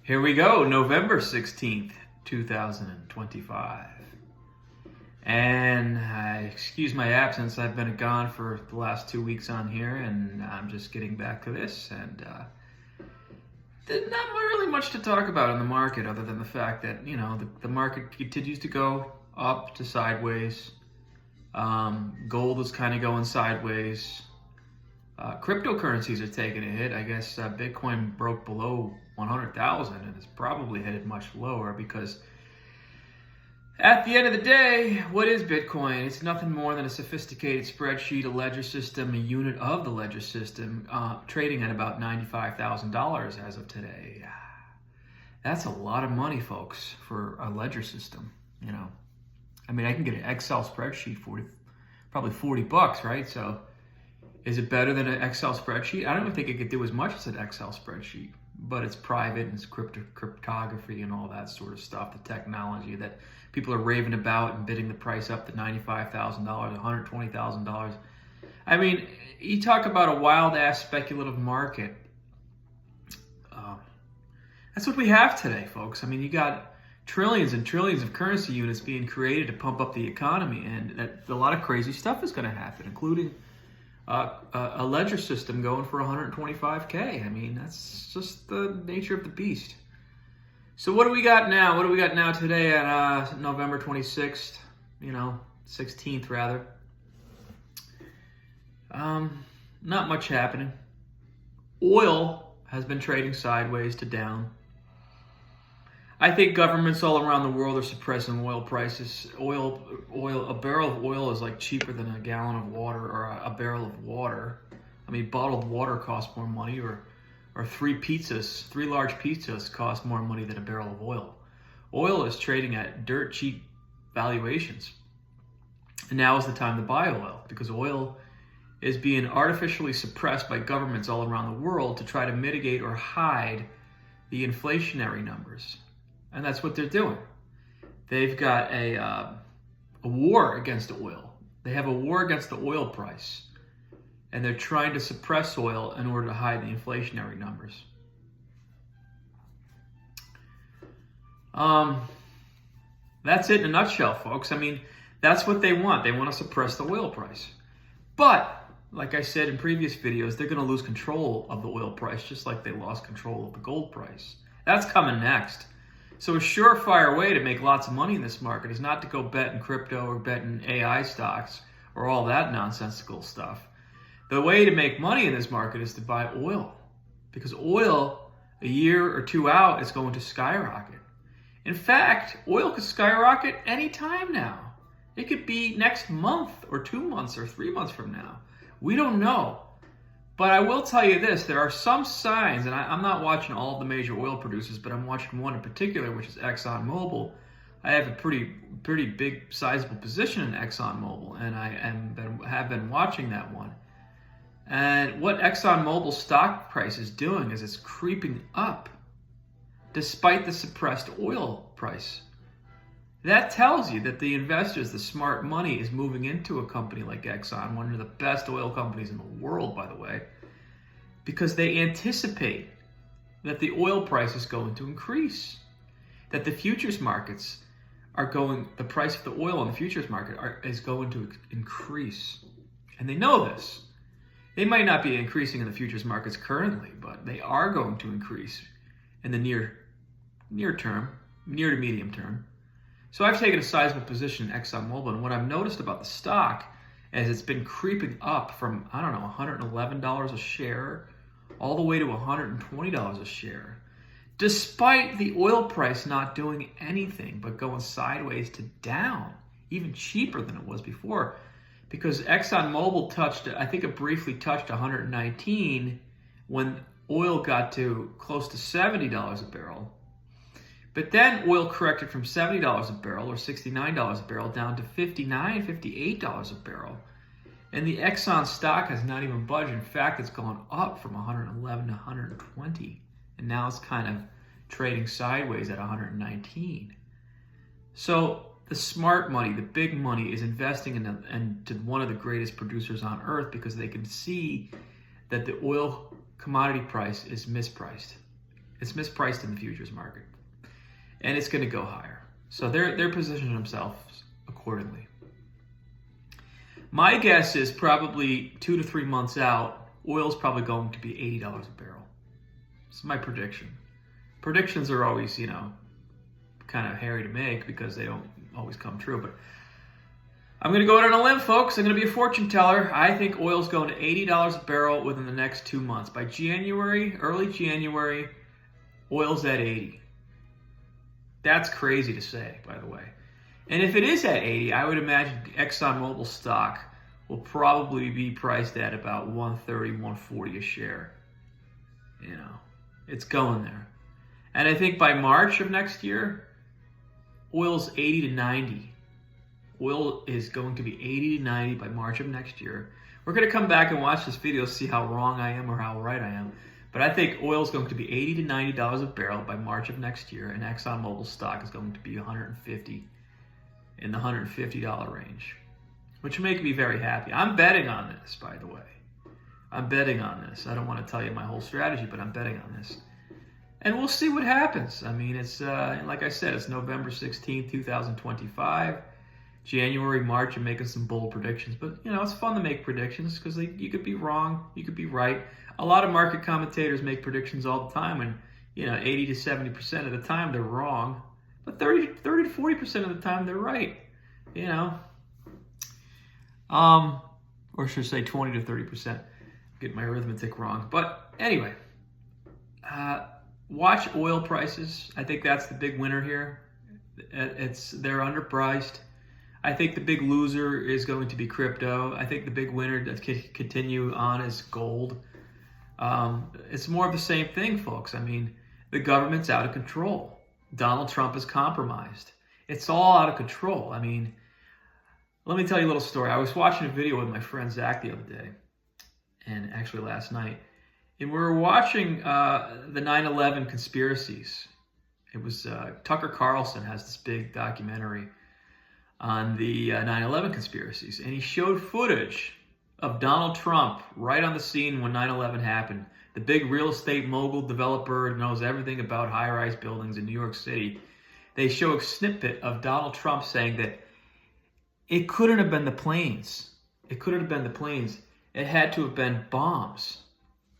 Here we go, November 16th, 2025. And excuse my absence, I've been gone for the last 2 weeks on here, and I'm just getting back to this. And there's not really much to talk about in the market other than the fact that, the market continues to go up to sideways. Gold is kind of going sideways. Cryptocurrencies are taking a hit. I guess Bitcoin broke below 100,000 and is probably headed much lower because at the end of the day, what is Bitcoin? It's nothing more than a sophisticated spreadsheet, a ledger system, a unit of the ledger system, trading at about $95,000 as of today. That's a lot of money, folks, for a ledger system. I mean, I can get an Excel spreadsheet for probably $40, right? So is it better than an Excel spreadsheet? I don't even think it could do as much as an Excel spreadsheet, but it's private and it's cryptography and all that sort of stuff, the technology that people are raving about and bidding the price up to $95,000, $120,000. I mean, you talk about a wild-ass speculative market. That's what we have today, folks. I mean, you got trillions and trillions of currency units being created to pump up the economy, and a lot of crazy stuff is going to happen, including a ledger system going for 125K. I mean, that's just the nature of the beast. So what do we got now? What do we got now today at November 26th? 16th rather. Not much happening. Oil has been trading sideways to down. I think governments all around the world are suppressing oil prices. A barrel of oil is like cheaper than a gallon of water or a barrel of water. I mean, bottled water costs more money, or three large pizzas cost more money than a barrel of oil. Oil is trading at dirt cheap valuations. And now is the time to buy oil because oil is being artificially suppressed by governments all around the world to try to mitigate or hide the inflationary numbers. And that's what they're doing. They've got a war against oil. They have a war against the oil price. And they're trying to suppress oil in order to hide the inflationary numbers. That's it in a nutshell, folks. I mean, that's what they want. They want to suppress the oil price. But, like I said in previous videos, they're going to lose control of the oil price just like they lost control of the gold price. That's coming next. So a surefire way to make lots of money in this market is not to go bet in crypto or bet in AI stocks or all that nonsensical stuff. The way to make money in this market is to buy oil, because oil, a year or two out, is going to skyrocket. In fact, oil could skyrocket any time now. It could be next month or 2 months or 3 months from now. We don't know. But I will tell you this, there are some signs, and I'm not watching all of the major oil producers, but I'm watching one in particular, which is ExxonMobil. I have a pretty big, sizable position in ExxonMobil, and I have been watching that one. And what ExxonMobil's stock price is doing is it's creeping up, despite the suppressed oil price. That tells you that the investors, the smart money, is moving into a company like Exxon, one of the best oil companies in the world, by the way, because they anticipate that the oil price is going to increase, that the futures markets the price of the oil in the futures market is going to increase. And they know this. They might not be increasing in the futures markets currently, but they are going to increase in the near to medium term. So I've taken a sizable position in ExxonMobil, and what I've noticed about the stock is it's been creeping up from, $111 a share all the way to $120 a share, despite the oil price not doing anything but going sideways to down, even cheaper than it was before, because ExxonMobil it briefly touched 119 when oil got to close to $70 a barrel. But then oil corrected from $70 a barrel or $69 a barrel down to $59, $58 a barrel. And the Exxon stock has not even budged. In fact, it's gone up from 111 to 120. And now it's kind of trading sideways at 119. So the smart money, the big money, is investing into one of the greatest producers on earth because they can see that the oil commodity price is mispriced. It's mispriced in the futures market. And it's going to go higher. So they're positioning themselves accordingly. My guess is probably 2 to 3 months out, oil's probably going to be $80 a barrel. It's my prediction. Predictions are always, kind of hairy to make because they don't always come true. But I'm going to go out on a limb, folks. I'm going to be a fortune teller. I think oil's going to $80 a barrel within the next 2 months. By early January, oil's at 80. That's crazy to say, by the way. And if it is at 80, I would imagine ExxonMobil stock will probably be priced at about 130, 140 a share. It's going there. And I think by March of next year, oil's 80 to 90. Oil is going to be 80 to 90 by March of next year. We're going to come back and watch this video, see how wrong I am or how right I am. But I think oil is going to be $80 to $90 a barrel by March of next year, and ExxonMobil stock is going to be in the $150 range, which will make me very happy. I'm betting on this, by the way. I'm betting on this. I don't want to tell you my whole strategy, but I'm betting on this. And we'll see what happens. I mean, it's like I said, it's November 16th, 2025. January, March, I'm making some bold predictions. But, it's fun to make predictions because you could be wrong, you could be right. A lot of market commentators make predictions all the time, and 80 to 70% of the time they're wrong, but 30 to 40% of the time they're right. Or should I say 20 to 30%? Get my arithmetic wrong, but anyway, watch oil prices. I think that's the big winner here. They're underpriced. I think the big loser is going to be crypto. I think the big winner that can continue on is gold. It's more of the same thing, folks. I mean, the government's out of control. Donald Trump is compromised. It's all out of control. I mean, let me tell you a little story. I was watching a video with my friend Zach the other day, and actually last night, and we were watching the 9/11 conspiracies. It was Tucker Carlson has this big documentary on the 9/11 conspiracies, and he showed footage of Donald Trump right on the scene when 9/11 happened. The big real estate mogul developer knows everything about high-rise buildings in New York City. They show a snippet of Donald Trump saying that it couldn't have been the planes. It couldn't have been the planes. It had to have been bombs.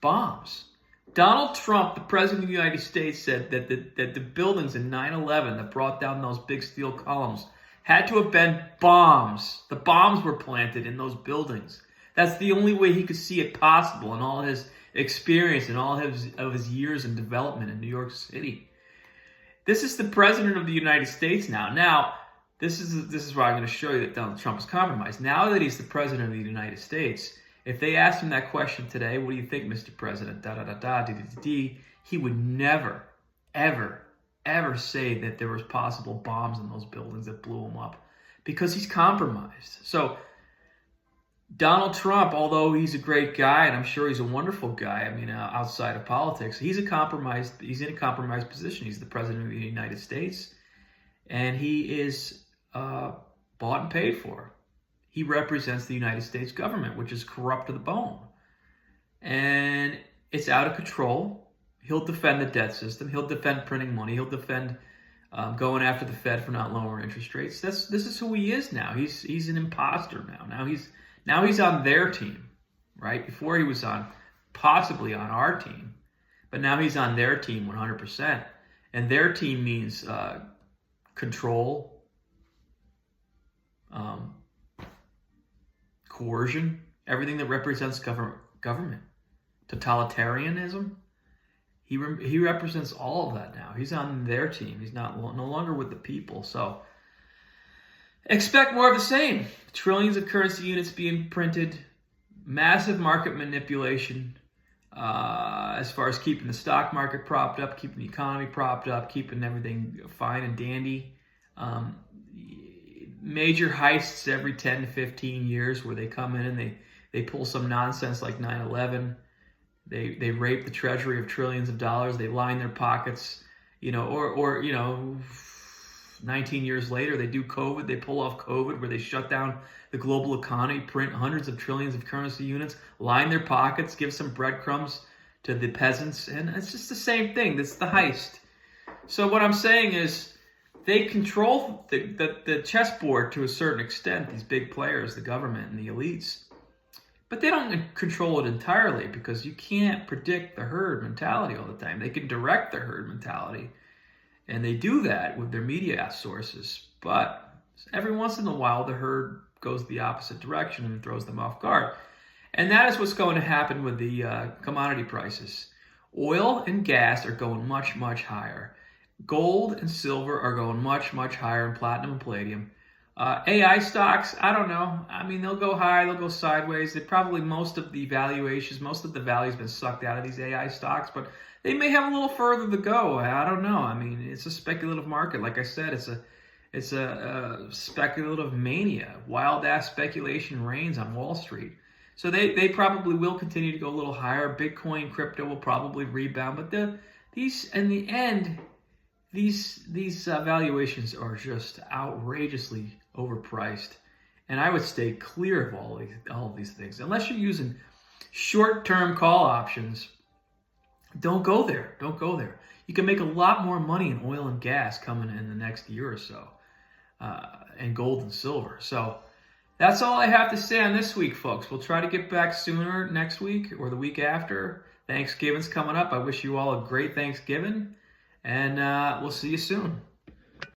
Bombs. Donald Trump, the President of the United States, said that the buildings in 9/11 that brought down those big steel columns had to have been bombs. The bombs were planted in those buildings. That's the only way he could see it possible in all his experience and all of his years in development in New York City. This is the President of the United States now. Now, this is why I'm going to show you that Donald Trump is compromised. Now that he's the President of the United States, if they asked him that question today, what do you think, Mr. President, he would never, ever, ever say that there was possible bombs in those buildings that blew him up because he's compromised. So Donald Trump, although he's a great guy, and I'm sure he's a wonderful guy, I mean, outside of politics, he's in a compromised position. He's the President of the United States, and he is bought and paid for. He represents the United States government, which is corrupt to the bone. And it's out of control. He'll defend the debt system. He'll defend printing money. He'll defend going after the Fed for not lowering interest rates. This is who he is now. He's an imposter now. Now he's on their team, right? Before he was possibly on our team, but now he's on their team 100%. And their team means control, coercion, everything that represents government, totalitarianism. He represents all of that now. He's on their team. He's no longer with the people. So expect more of the same. Trillions of currency units being printed, massive market manipulation as far as keeping the stock market propped up, keeping the economy propped up, keeping everything fine and dandy. Major heists every 10 to 15 years where they come in and they pull some nonsense like 9/11. They rape the treasury of trillions of dollars. They line their pockets, or 19 years later, they do COVID. They pull off COVID where they shut down the global economy, print hundreds of trillions of currency units, line their pockets, give some breadcrumbs to the peasants, and it's just the same thing. It's the heist. So what I'm saying is they control the chessboard to a certain extent, these big players, the government and the elites. But they don't control it entirely because you can't predict the herd mentality all the time. They can direct the herd mentality, and they do that with their media sources. But every once in a while, the herd goes the opposite direction and throws them off guard. And that is what's going to happen with the commodity prices. Oil and gas are going much, much higher. Gold and silver are going much, much higher, and platinum and palladium. AI stocks, I don't know. I mean, they'll go high, they'll go sideways. They probably, most of the valuation's been sucked out of these AI stocks, but they may have a little further to go. I don't know. I mean, it's a speculative market. Like I said, it's a speculative mania. Wild ass speculation reigns on Wall Street. So they probably will continue to go a little higher. Bitcoin, crypto will probably rebound, but these in the end, these valuations are just outrageously overpriced, and I would stay clear of all of these things unless you're using short-term call options. Don't go there. Don't go there. You can make a lot more money in oil and gas coming in the next year or so, and gold and silver. So that's all I have to say on this week, folks. We'll try to get back sooner next week or the week after. Thanksgiving's coming up. I wish you all a great Thanksgiving. And we'll see you soon.